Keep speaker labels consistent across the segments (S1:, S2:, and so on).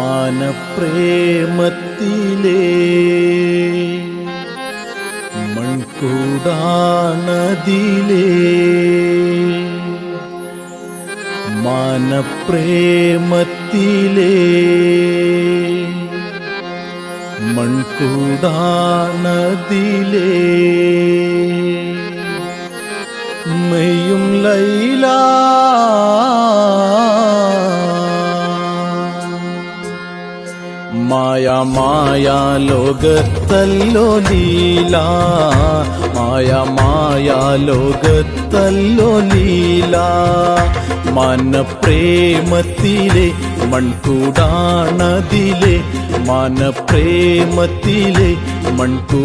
S1: മാനപ്രേമത്തിലേ മൺകൂടാണതിലേ മാനപ്രേമത്തിലേ മൺകൂടാണതിലേ മെയ്യും ലൈല മായാ മായാ ലോകത്തല്ലോ ലീല മായാ മായാ ലോകത്തല്ലോ ലീല മനപ്രേമത്തിലെ മൺകൂടാണതിലെ മനപ്രേമത്തിലെ മൺകൂടാണതിലെ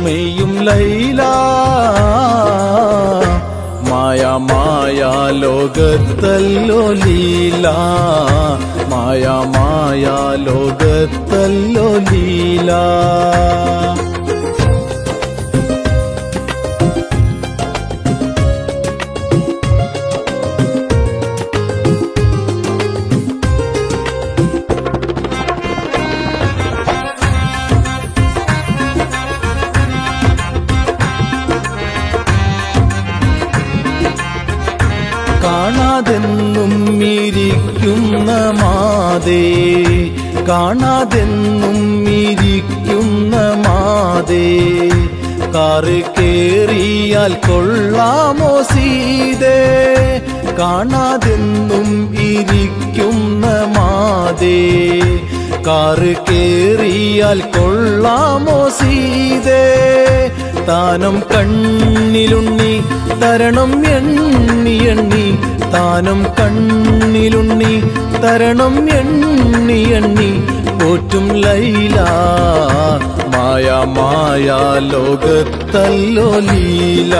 S1: മെയ്യും ലൈല മായാ മായാ ലോകത്തല്ലോ ലീല മായാ മായാ ലോകത്തല്ലോ ലീല കാണാതെന്നും ഇരിക്കുന്ന മാതേ കാണാതെന്നും ഇരിക്കുന്ന മാതേ കാറ് കേറിയാൽ കൊള്ളാമോ സീതേ കാണാതെന്നും ഇരിക്കുന്ന മാതേ കാറ് കേറിയാൽ കൊള്ളാമോ സീതേ താനം കണ്ണിലുണ്ണി തരണം എണ്ണി എണ്ണി താനം കണ്ണിലുണ്ണി തരണം എണ്ണി എണ്ണി പോറ്റും ലൈല മായാ മായാ ലോകത്തല്ലോ ലീല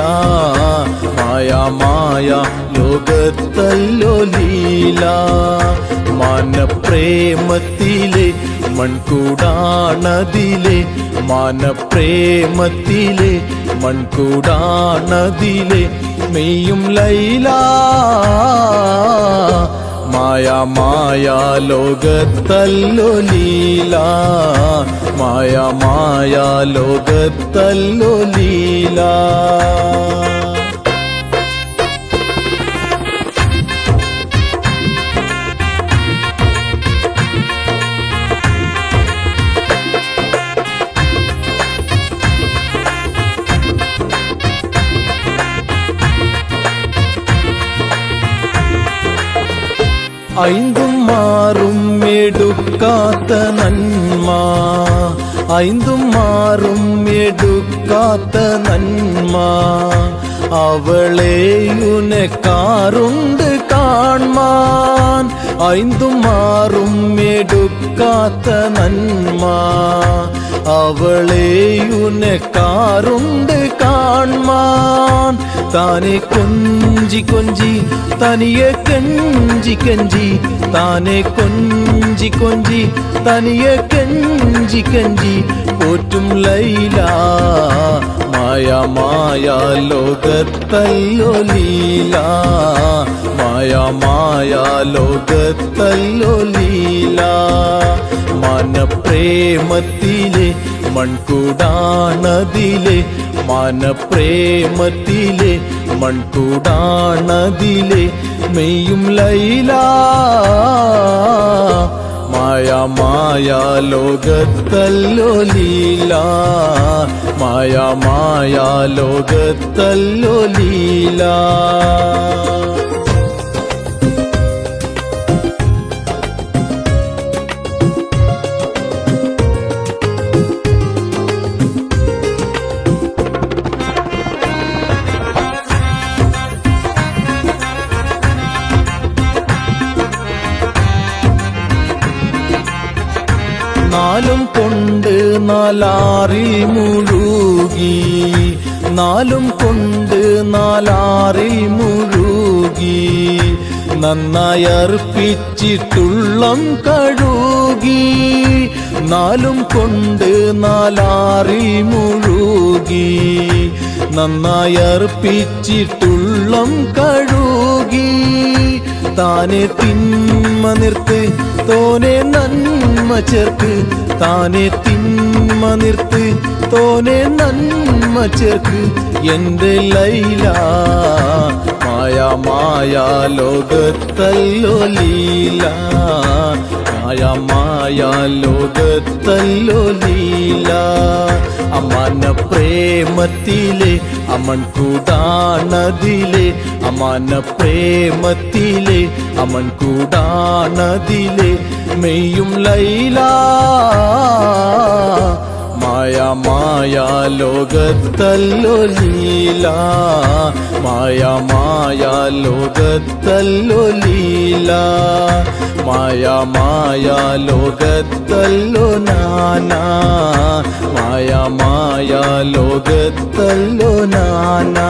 S1: മായാ മായാ ലോകത്തല്ലോ ലീല മനപ്രേമത്തിലെ മൺകൂടാണതിലെ മനപ്രേമത്തിലെ മൺകൂടാണതിലെ മെയ്യും ലൈല മായാ മായാ ലോകത്തല്ലോ ലീല മായാ മായാ ലോകത്തല്ലോ ലീല ഐന്തും മാറും എടുക്കാത്ത നന്മ ഐന്തും മാറും എടുക്കാത്ത നന്മ അവളെയുനക്കാറുണ്ട് കാൺമാൻ ഐന്തും മാറും എടുക്കാത്ത നന്മ അവളെയുനക്കാറുണ്ട് കാൺമാൻ താനെ കൊഞ്ചി കൊഞ്ചി തനിയെ കെഞ്ചി കെഞ്ചി താനെ കൊഞ്ചി കൊഞ്ചി തനിയെ കെഞ്ചി കെഞ്ചി പോറ്റും ലൈല മായാ മായാ ലോകത്തല്ലോ ലീല മായാ മായാ ലോകത്തല്ലോ ലീല മനപ്രേമത്തിലെ മൺകൂടാണതിലെ മനപ്രേമത്തിലെ മൺകൂടാണതിലെ മെയ്യും ലൈല മായാ മായാ ലോകത്തല്ലോ ലീല മായാ മായാ ലോകത്തല്ലോ ലീല നാലും കൊണ്ട് നാലാറിൽ മുഴുകി നാലും കൊണ്ട് നാലാറിൽ മുഴുകി നന്നായി അർപ്പിച്ചിട്ടുള്ളം കഴുകി നാലും കൊണ്ട് നാലാറിൽ മുഴുകി നന്നായി അർപ്പിച്ചിട്ടുള്ളം കഴുകി താനെ തിന്മ നിർത്ത് തോനെ നന്മ ചേർക്ക് താനെ തിന്മ നിർത്ത് തോനെ നന്മ ചേർക്ക് എന്റെ ലൈല മായ മായ ലോകത്തല്ലോ ലീല മായ മായ ലോകത്തല്ലോ ലീല അമ്മാന പ്രേമത്തിലെ അമൻ കൂടാണതിലെ അമ്മാന പ്രേമത്തിലെ അമൻ കൂടാണതിലെ മെയ്യും ലൈല മായ മായ ലോകത്തല്ലോ ലീല മായ മായ ലോകത്തല്ലോ ലീല മായ മായ ലോകത്തല്ലോ നാനാ മായ മായ ലോകത്തല്ലോ നാനാ